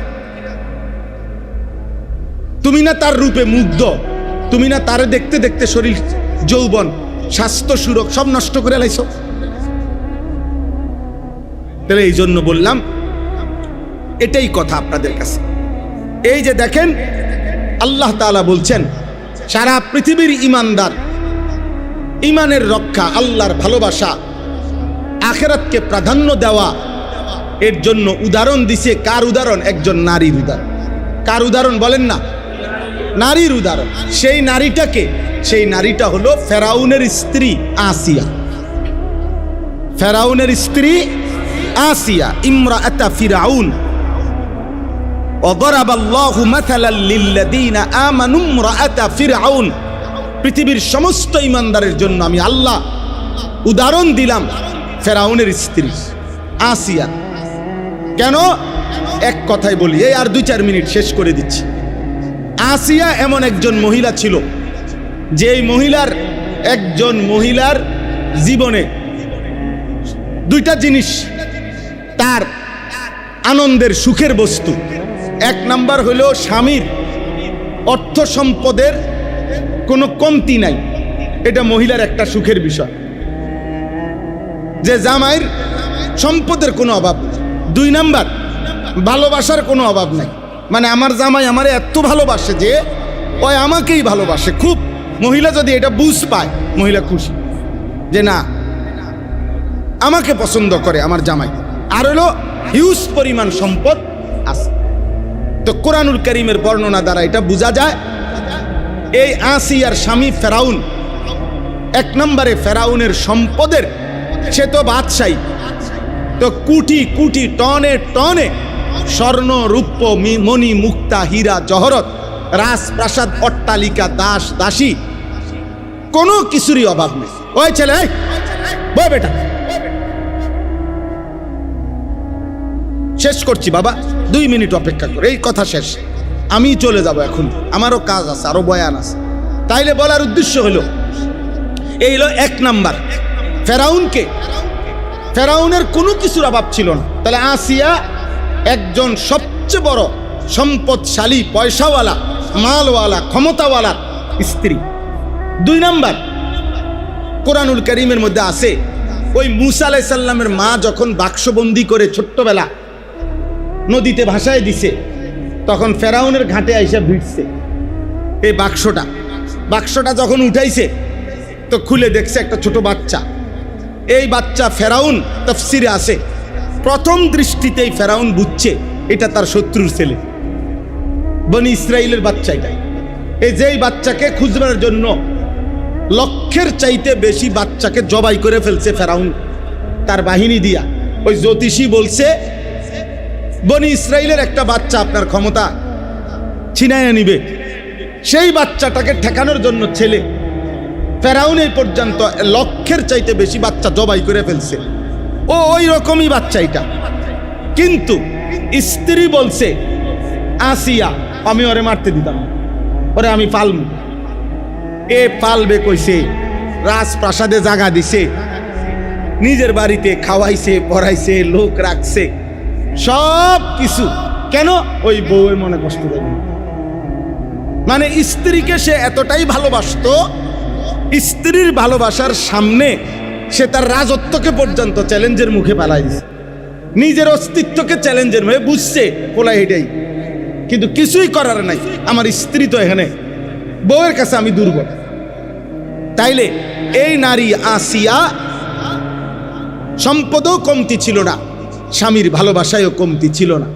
তুমি না তার রূপে মুগ্ধ, তুমি না তারে দেখতে দেখতে শরীর, যৌবন, স্বাস্থ্য, সুরক সব নষ্ট করে লাইছো। তাহলে এই জন্য বললাম, এটাই কথা আপনাদের কাছে। এই যে দেখেন, আল্লাহ তাআলা বলছেন সারা পৃথিবীর ইমানদার, ইমানের রক্ষা, আল্লাহর ভালোবাসা, আখিরাতকে প্রাধান্য দেওয়া, এর জন্য উদাহরণ দিছে। কার উদাহরণ? একজন নারীর উদাহরণ। কার উদাহরণ বলেন না? নারীর উদাহরণ। সেই নারীটাকে, সেই নারীটা হলো ফেরাউনের স্ত্রী আসিয়া। ফেরাউনের স্ত্রী আসিয়া, ইমরাআতা ফিরাউন। ওয়াদারাবাল্লাহু মাসালাল লিল্লাযীনা আমানু ইমরাআতা ফিরাউন। পৃথিবীর সমস্ত ইমানদারের জন্য আমি আল্লাহ উদাহরণ দিলাম ফেরাউনের স্ত্রী আসিয়া। কেন? এক কথায় বলি, এই আর 2-4 মিনিট শেষ করে দিচ্ছি। আসিয়া এমন একজন মহিলা ছিল, যেই মহিলার, একজন মহিলার জীবনে 2টা জিনিস তার আনন্দের, সুখের বস্তু। 1 নাম্বার হলো স্বামীর অর্থ সম্পদের কোনো কমতি নাই, এটা মহিলার একটা সুখের বিষয়, যে জামাইয়ের সম্পদের কোনো অভাব। 2 নাম্বার ভালোবাসার কোনো অভাব নাই, মানে আমার জামাই আমারে এত ভালোবাসে যে ওই আমাকেই ভালোবাসে খুব। মহিলা যদি এটা বুঝ পায়, মহিলা খুশি যে না, আমাকে পছন্দ করে আমার জামাই। আর হলো হিউজ পরিমাণ সম্পদ আছে। তো কোরআনুল কারীমের বর্ণনা দ্বারা এটা বোঝা যায় এই আসিয়ার স্বামী ফেরাউন, এক নম্বরে ফেরাউনের সম্পদের, সে তো বাদশাহী, তো কোটি কোটি টনে টনে স্বর্ণ রূপ্য মণি মুক্তা হীরা জহরত, রাজপ্রাসাদ অট্টালিকা দাস দাসী, কোনো কিছুরই অভাব নেই। ওই ছেলে, বই বেটা, শেষ করছি বাবা, 2 মিনিট অপেক্ষা করে এই কথা শেষ, আমি চলে যাব এখন, আমারও কাজ আছে, আরো বয়ান আছে। তাইলে বলার উদ্দেশ্য হলো এই হলো 1 নাম্বার, ফেরাউনের কোনো কিছুর অভাব ছিল না। তাহলে আসিয়া একজন সবচেয়ে বড় সম্পদশালী, পয়সাওয়ালা, মালওয়ালা, ক্ষমতাওয়ালা স্ত্রী। 2 নাম্বার, কোরআনুল কারীমের মধ্যে আছে ওই মূসা আলাইহিস সালামের মা যখন বাক্সবন্দি করে ছোট্টবেলা নদীতে ভাসায় দিছে, তখন ফেরাউনের ঘাটে আইসা ভিড়ছে এই বাক্সটা যখন উঠাইছে তো খুলে দেখছে একটা ছোট বাচ্চা। এই বাচ্চা ফেরাউন, তাফসিরে আছে প্রথম দৃষ্টিতেই ফেরাউন বুঝছে এটা তার শত্রুর ছেলে, বনি ইসরাইলের বাচ্চা। এটা এই যেই বাচ্চাকে খুঁজবার জন্য লক্ষের চাইতে বেশি বাচ্চাকে জবাই করে ফেলছে ফেরাউন তার বাহিনী দিয়া। ওই জ্যোতিষী বলছে বনি ইসরাইলের একটা বাচ্চা আপনার ক্ষমতা ছিনাইয়া নিবে, সেই বাচ্চাটাকে ঠেকানোর জন্য ছেলে ফেরাউন এই পর্যন্ত লক্ষের চাইতে বেশি বাচ্চা জবাই করে ফেলছে। ওই রকমই বাচ্চা এটা। কিন্তু স্ত্রী বলছে আসিয়া, আমি ওরে মারতে দিতাম না, ওরে আমি পালবো। এ পালবে কইছে, রাজপ্রাসাদে জায়গা দিছে, নিজের বাড়িতে খাওয়াইছে, পড়াইছে, লোক রাখছে, সব কিছু। কেন? ওই বউয়ের মনে কষ্ট দেয়। মানে স্ত্রীকে সে এতটাই ভালোবাসতো, স্ত্রীর ভালোবাসার সামনে সে তার রাজত্বকে পর্যন্ত চ্যালেঞ্জের মুখে পালাই দিছে, নিজের অস্তিত্বকে চ্যালেঞ্জের মুখে বুঝছে পোলা এটাই। কিন্তু কিছুই করার নাই, আমার স্ত্রী তো এখানে, বউয়ের কাছে আমি দুর্বল। তাইলে এই নারী আসিয়া সম্পদও কমতি ছিল না, স্বামীর ভালোবাসায়ও কমতি ছিল না।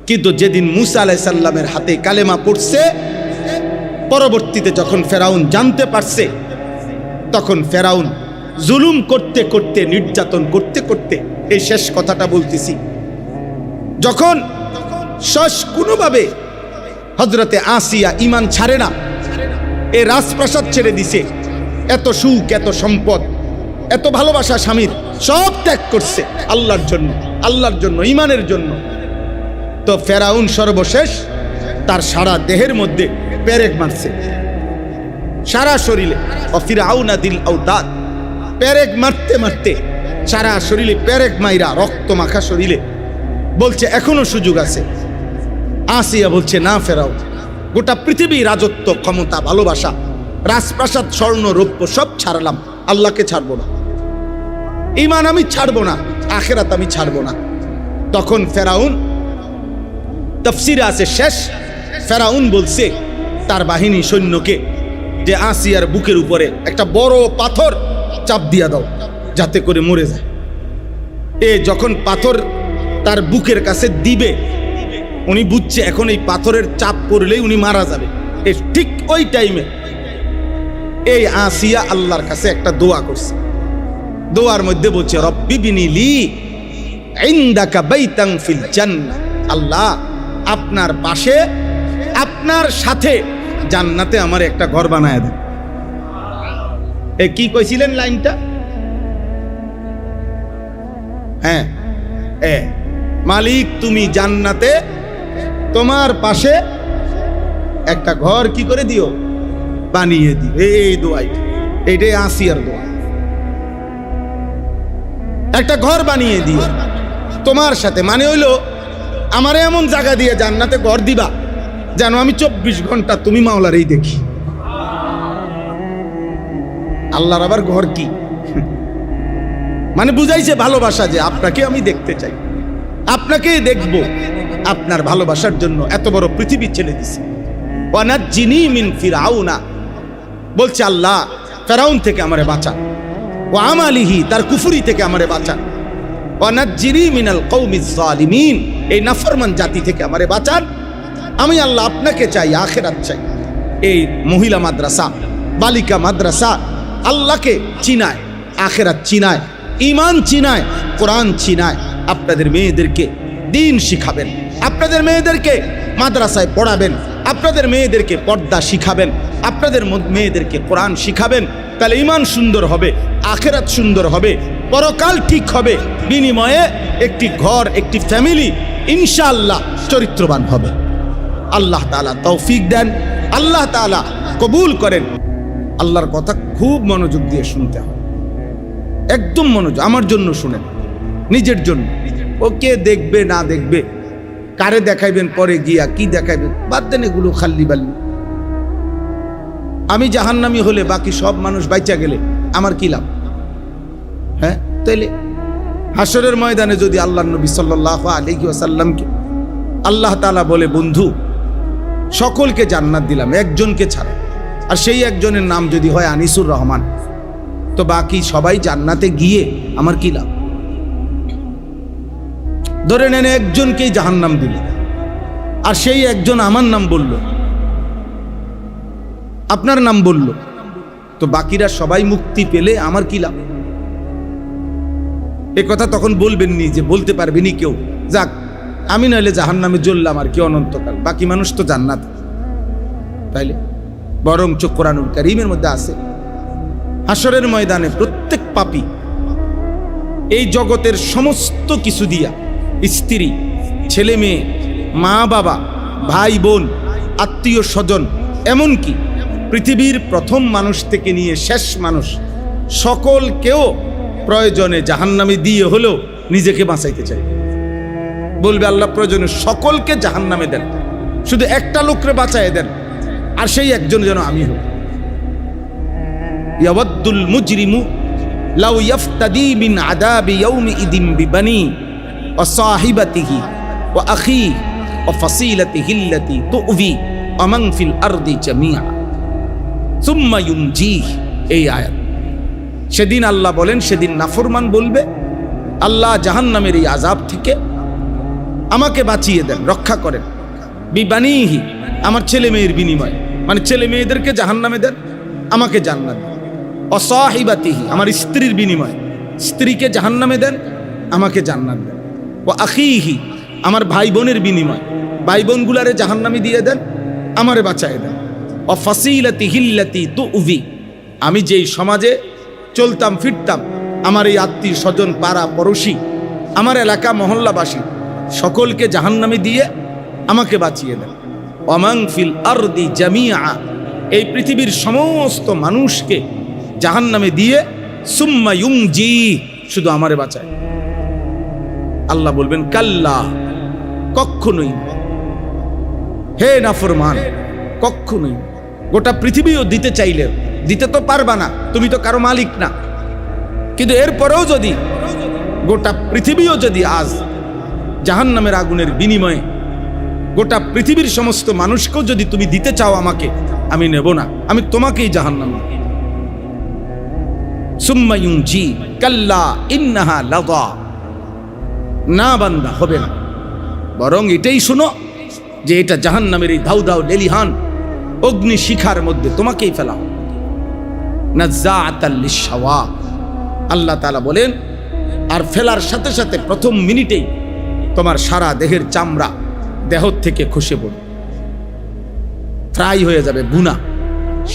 কিন্তু যেদিন মূসা আলাইহিস সালামের হাতে কালেমা পড়ছে, পরবর্তীতে যখন ফেরাউন জানতে পারছে, তখন ফেরাউন জুলুম করতে করতে, নির্যাতন করতে করতে, এই শেষ কথাটা বলতেছি, যখন কোনোভাবে হযরতে আসিয়া ঈমান ছাড়ে না, এই রাজপ্রাসাদ ছেড়ে দিছে, এত সুখ, এত সম্পদ, এত ভালোবাসা স্বামীর, সব ত্যাগ করছে আল্লাহর জন্য, ঈমানের জন্য। তো ফেরাউন সর্বশেষ তার সারা দেহের মধ্যে পেরেক মারছে, সারা শরীরে, ফিরআউনা দিল আওতাদ, পেরেক মারতে মারতে সারা শরীরে পেরেক মাইরা, রক্ত মাখা শরীরে বলছে এখনো সুযোগ আছে। আসিয়া বলছে না ফেরাউন, গোটা পৃথিবী, রাজত্ব, ক্ষমতা, ভালোবাসা, রাজপ্রাসাদ, স্বর্ণ রৌপ্য সব ছাড়লাম, আল্লাহকে ছাড়বো না, ঈমান আমি ছাড়বো না, আখিরাত আমি ছাড়বো না। তখন ফেরাউন, তাফসীরে আছে শেষ, ফেরাউন বলছে তার বাহিনী সৈন্যকে যে আসিয়ার বুকের উপরে একটা বড় পাথর চাপ দিয়া দাও, যাতে করে মরে যায়। যখন পাথর তার বুকের কাছে দিবে, উনি বুঝছে এখন এই পাথরের চাপ পড়লেই উনি মারা যাবে। ঠিক ওই টাইমে এই আসিয়া আল্লাহর কাছে একটা দোয়া করছে। দোয়ার মধ্যে বলছে রব্বি বিনি লি ইনদাকা বাইতান ফিল জান্নাহ, আল্লাহ আপনার পাশে, আপনার সাথে জান্নাতে আমার একটা ঘর বানায় দেন। কি কইছিলেন লাইনটা? হ্যাঁ, মালিক তুমি জান্নাতে তোমার পাশে একটা ঘর কি করে দিও, বানিয়ে দিও। এই দোয়াই, এইটাই আসিয়ার দোয়া, একটা ঘর বানিয়ে দিও তোমার সাথে। মানে হইলো আমারে এমন জায়গা দিয়ে জান্নাতে ঘর দিবা যেন আমি 24 ঘন্টা তুমি মাওলারেই দেখি। আল্লাহর আবার ঘর কি? মানে বুঝাইছে ভালোবাসা, যে আপনাকে আমি দেখতে চাই, আপনাকেই দেখবো, আপনার ভালোবাসার জন্য এত বড় পৃথিবী ছেড়ে দিছে। ওয়ানাজ্জিনি মিন ফিরআউনা, বলছে আল্লাহ ফেরাউন থেকে আমারে বাঁচান, ওয়া আমালিহি, তার কুফরি থেকে আমারে বাঁচান, ওয়ানাজ্জিনি মিনাল কওমিজ জালিমিন, এই নাফরমান জাতি থেকে আমারে বাঁচান, আমি আল্লাহ আপনাকে চাই, আখিরাত চাই। এই মহিলা মাদ্রাসা, বালিকা মাদ্রাসা আল্লাহকে চিনায়, আখিরাত চিনায়, ঈমান চিনায়, কোরআন চিনায়। আপনাদের মেয়েদেরকে দ্বীন শিখাবেন, আপনাদের মেয়েদেরকে মাদ্রাসায় পড়াবেন, আপনাদের মেয়েদেরকে পর্দা শিখাবেন, আপনাদের মেয়েদেরকে কোরআন শিখাবেন। তাহলে ঈমান সুন্দর হবে, আখিরাত সুন্দর হবে, পরকাল ঠিক হবে। বিনিময়ে একটি ঘর, একটি ফ্যামিলি ইনশাআল্লাহ চরিত্রবান হবে। আল্লাহ তাআলা তৌফিক দেন, আল্লাহ তাআলা কবুল করেন। আল্লাহর কথা খুব মনোযোগ দিয়ে শুনতে হবে, একদম মনোযোগ। আমার জন্য শুনেন, নিজের জন্য। ওকে দেখবে না দেখবে, কারে দেখাইবেন পরে গিয়া, কি দেখাইবেন, বাদ দেন এগুলো খাল্লি বাল্লি। আমি জাহান্নামী হলে বাকি সব মানুষ বাইচা গেলে আমার কি লাভ? হ্যাঁ, তাইলে হাসরের ময়দানে যদি আল্লাহর নবী সাল্লাল্লাহু আলাইহি ওয়াসাল্লামকে আল্লাহ তাআলা বলে, বন্ধু সকলকে জান্নাত দিলাম একজনকে ছাড়া, আর সেই একজনের নাম যদি হয় আনিসুর রহমান, তো বাকি সবাই জান্নাতে গিয়ে আমার কি লাভ? ধরে নেন একজনকেই জাহান্নাম দিল, আর সেই একজন আমার নাম বলল, আপনার নাম বলল, তো বাকিরা সবাই মুক্তি পেলে আমার কি লাভ? এ কথা তখন বলবেননি, যে বলতে পারবেনি কেউ, যাক আমি নইলে জাহান্নামে জ্বললাম আর কি অনন্তকাল, বাকি মানুষ তো জান্নাত। তাইলে বরঞ্চ কোরআনুল কারীমের মধ্যে আছে, হাসরের ময়দানে প্রত্যেক পাপী এই জগতের সমস্ত কিছু দিয়া, স্ত্রী, ছেলে মেয়ে, মা বাবা, ভাই বোন, আত্মীয় স্বজন, এমনকি পৃথিবীর প্রথম মানুষ থেকে নিয়ে শেষ মানুষ, সকলকেও প্রয়োজনে জাহান্নামে দিয়ে হলেও নিজেকে বাঁচাইতে চাই। বলবে আল্লাহ প্রয়োজনে সকলকে জাহান্নামে দেন, শুধু একটা লোকরে বাঁচায় দেন, আর সেই একজন যেন আমি হই। ইয়াওয়াদ্দুল মুজরিমু লাউ ইয়াফতাদি মিন আযাবি ইয়াউমিইদিন বিবানি ওয়া সাহিবাতিহি ওয়া আখিহি ওয়া ফাসিলাতিহি আল্লাতী তু'বি ওয়া মান ফিল আরদি জামিআ সুম্মা ইউনজিহি। এই আয়াত। সেদিন আল্লাহ বলেন, সেদিন নাফরমান বলবে, আল্লাহ জাহান্নামের এই আযাব থেকে আমাকে বাঁচিয়ে দেন, রক্ষা করেন। বিবানিহি, আমার ছেলে মেয়ের বিনিময়ে, মানে ছেলে মেয়েদেরকে জাহান্নামে দেন, আমাকে জান্নাত দেন। অসাহিবাতিহি, আমার স্ত্রীর বিনিময়ে, স্ত্রীকে জাহান্নামে দেন, আমাকে জান্নাত দেন। ও আখিহি, আমার ভাই বোনের বিনিময়ে, ভাই বোনগুলারে জাহান্নামে দিয়ে দেন, আমারে বাঁচায় দেন। ও ফাসিলাতিহি আল্লাতী তু'বি, আমি যেই সমাজে চলতাম ফিরতাম, আমার এই আত্মীয় স্বজন, পাড়া পড়োশি, আমার এলাকা মহল্লাবাসী, সকলকে জাহান্নামে দিয়ে আমাকে বাঁচিয়ে দেন। ওয়ামান ফিল আরদি জামিআ, এই পৃথিবীর সমস্ত মানুষকে জাহান্নামে দিয়ে সুম্মা ইউনজি, শুধু আমারে বাঁচায়। আল্লাহ বলবেন, কাল্লা, কখনোই না। হে নাফরমান, কখনোই। গোটা পৃথিবীও দিতে চাইলে দিতে তো পারবা না, তুমি তো কারো মালিক না। কিন্তু এরপরেও যদি গোটা পৃথিবীও যদি আজ জাহান্নামের আগুনের বিনিময়ে গোটা পৃথিবীর সমস্ত মানুষকেও যদি তুমি দিতে চাও আমাকে, আমি নেব না, আমি তোমাকেই জাহান্নাম দেব। সুম্মা ইউনজি কাল্লা ইন্নাহা লাযা, না বান্দা, হবে না। বরং এটাই শোনো যে এটা জাহান্নামের এই ধাউ ধাউ লেলিহান অগ্নি শিখার মধ্যে তোমাকেই ফেলা। নাযাআতাল লিশাওয়া, আল্লাহ তাআলা বলেন, আর ফেলার সাথে সাথে প্রথম মিনিটেই তোমার সারা দেহের চামড়া দেহ থেকে খসে পড়বে, ফ্রাই হয়ে যাবে, বুনা।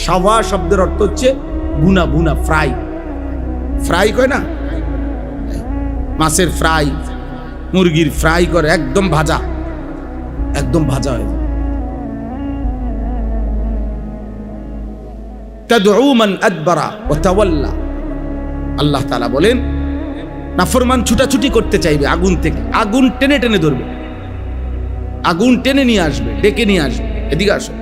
শাওয়া শব্দের অর্থ হচ্ছে বুনা, বুনা, ফ্রাই। ফ্রাই কয় না, মাছের ফ্রাই, মুরগির ফ্রাই করে, একদম ভাজা, একদম ভাজা হয়ে যায়। তাদউ মান আদবারা ওয়া তাওয়াল্লা, আল্লাহ তাআলা বলেন, নাফরমান ছুটাছুটি করতে চাইবে আগুন থেকে, আগুন টেনে টেনে ধরবে, আগুন টেনে নিয়ে আসবে, ডেকে নিয়ে আসবে, এদিকে আসো।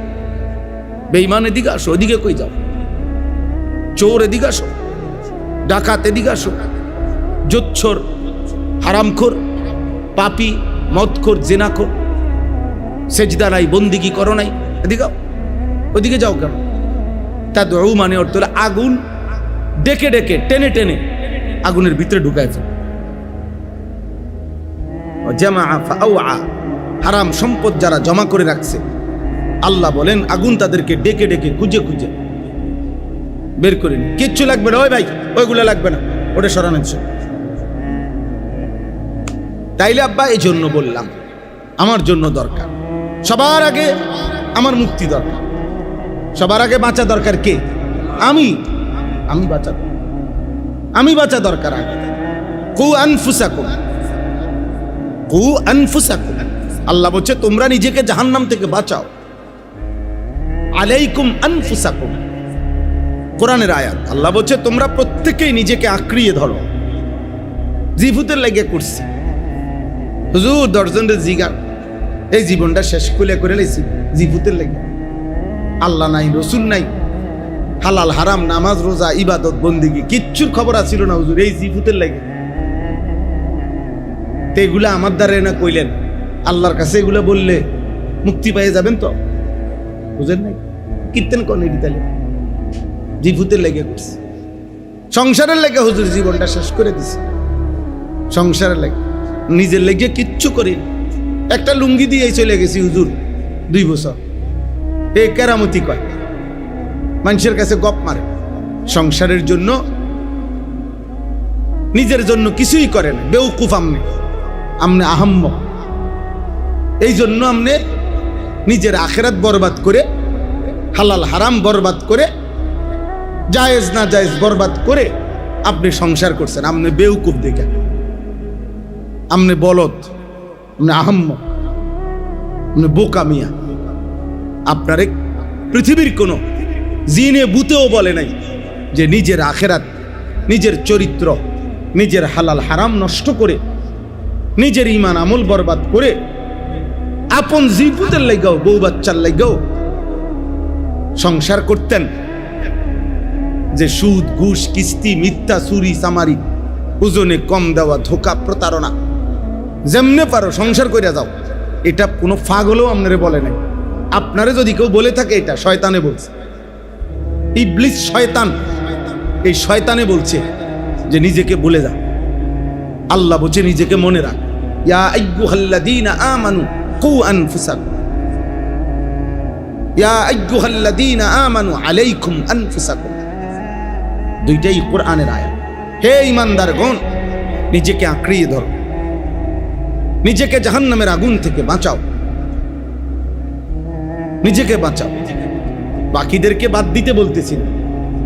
বেঈমান এদিকে আসো, ওদিকে কই যাও? চোর এদিকে আসো, ডাকাত এদিকে আসো, জোচ্ছর, হারামখোর, পাপী, মদখোর, জিনাখোর, সেজদা নাই, বন্দিগি করো নাই, এদিকে ওদিকে যাও কেন? তাদউ মানে অর্থ হলো আগুন ডেকে ডেকে, টেনে টেনে আগুনের ভিতরে ঢুকায় ফেলে। জামা ফাআওয়া, হারাম সম্পদ যারা জমা করে রাখছে, আল্লাহ বলেন আগুন তাদেরকে ডেকে ডেকে খুঁজে খুঁজে বের করে নি। কিচ্ছু লাগবে না, ওই ভাই ওইগুলো লাগবে না, ওটা সরানোর জন্য। তাইলে আব্বা এই জন্য বললাম আমার জন্য দরকার, সবার আগে আমার মুক্তি দরকার, সবার আগে বাঁচা দরকার কে? আমি বাঁচা দরকার আগে। কু আনফুসাকুম, আল্লাহ বলছে তোমরা নিজেকে জাহান্নাম থেকে বাঁচাও। আলাইকুম আনফুসাকুম, কোরআনের আয়াত। আল্লাহ বলছে তোমরা প্রত্যেকেই নিজেকে আঁকড়িয়ে ধরো। জিভুতের লাগে করছি হুজুর, দর্জনের জিগার এই জীবনটা শেষ করে লাইছি জিভুতের লাগে। আল্লাহ নাই, রসুল নাই, হালাল হারাম, নামাজ রোজা ইবাদত বন্দিগি কিচ্ছুর খবর আসিল না হুজুর, এই জিভুতের লাগে। তো এগুলা আমার দ্বারা না কইলেন, আল্লাহর কাছে এগুলা বললে মুক্তি পেয়ে যাবেন তো, বুঝেন নাই? কীর্তন করেন এটি তাহলে জিভুতের লেগে করছে। সংসারের লেগে হুজুর জীবনটা শেষ করে দিছে, সংসারের লেগে, নিজের লেগে কিচ্ছু করি। একটা লুঙ্গি দিয়ে চলে গেছি হুজুর 2 বছর, এ কেরামতি কয়, মানুষের কাছে গপ মারে। সংসারের জন্য, নিজের জন্য কিছুই করেন, বেউকুফ আমনে আহাম্মক। এই জন্য আমনে নিজের আখেরাত বরবাদ করে, হালাল হারাম বরবাদ করে, জায়েজ না জায়েজ বরবাদ করে আপনি সংসার করছেন। আপনি বেউকুফ দেখে, আপনি বলদ, আপনি আহাম্মক, আপনি বোকা মিয়া। আপনার পৃথিবীর কোনো জিনে বুতেও বলে নাই যে নিজের আখেরাত, নিজের চরিত্র, নিজের হালাল হারাম নষ্ট করে, নিজের ঈমান আমল বরবাদ করে, আপন জিভুতের লাগাও, বউ বাচ্চার লাগাও সংসার করতেন। যে সুদ ঘুষ কিস্তি মিথ্যা চুরি চামারি, ওজনে কম দেওয়া, ধোকা প্রতারণা, যেমনে পারো সংসার করে যাও। এটা কোনো পাগলও আপনারে বলে নাই। আপনারে যদি কেউ বলে থাকে এটা শয়তানে বলছে, ইবলিস শয়তান, এই শয়তানে বলছে যে নিজেকে ভুলে যা। আল্লাহ বলছে নিজেকে মনে রাখ। ইয়া আইয়ুহাল্লাযীনা আমানু কু আনফুসাকুম, ইয়া আইয়ুহাল্লাযীনা আমানু আলাইকুম আনফুসাকুম, দুইটাই কোরআনের আয়াত। হে ঈমানদারগণ, নিজেকে আঁকড়িয়ে ধরো, নিজেকে জাহান্নামের আগুন থেকে বাঁচাও, নিজেকে বাঁচাও। বাকিদেরকে বাদ দিতে বলতেছি না,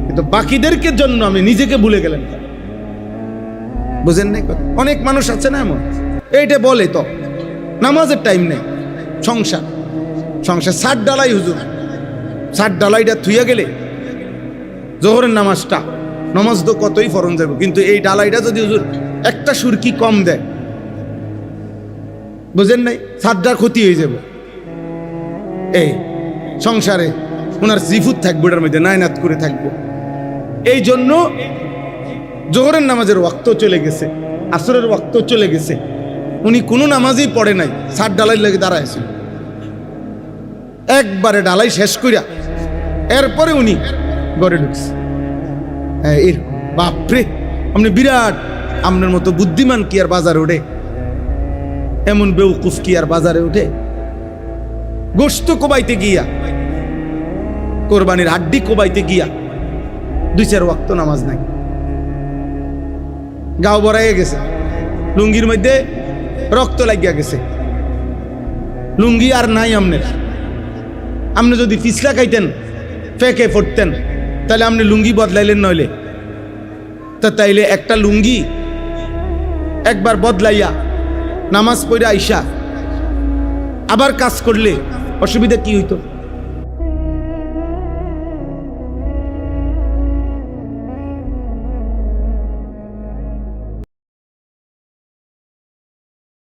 কিন্তু বাকিদেরকে জন্য আমি নিজেকে ভুলে গেলেন, বুঝেন নাই? অনেক মানুষ আছে না এমন, এইটা বলে তো নামাজের টাইম নেই, সংসার 60 ডালাই হুজুর, 60 ডালাইটা থুইয়া গেলে জোহরের নামাজটা, নামাজ তো কতই ফরন যাবে, কিন্তু এই ডালাইটা যদি হুজুর একটা সুরকি কম দেয়, বুঝেন নাই, 60টার ক্ষতি হয়ে যাবে। এই সংসারে ওনার জিফুত থাকবে, ওটার মধ্যে নায়নাত করে থাকবে। এই জন্য জোহরের নামাজের ওয়াক্ত চলে গেছে, আসরের ওয়াক্ত চলে গেছে, উনি কোনো নামাজই পড়ে নাই, 60 ডালাই লেগে দাঁড়াইছিল। একবারে ডালাই শেষ করিয়া এরপরে উনি ঘরে ঢুকছে। বাপরে, আপনি বিরাট, আপনার মতো বুদ্ধিমান কি আর বাজারে ওঠে? এমন বেউকুফ কি আর বাজারে ওঠে? গোশত কোবাইতে গিয়া, কোরবানির হাড্ডি কোবাইতে গিয়া 2-4 ওয়াক্ত নামাজ নাই, গাও বড়াইয়া গেছে, লুঙ্গির মধ্যে রক্ত লাগিয়া গেছে, লুঙ্গি আর নাই আমনের। আপনি যদি পিছলা খাইতেন, ফেকে ফুটতেন, তাহলে আপনি লুঙ্গি বদলাইলেন নইলে। তা তাইলে একটা লুঙ্গি একবার বদলাইয়া নামাজ পড়ে আইসা আবার কাজ করলে অসুবিধা কি হইতো?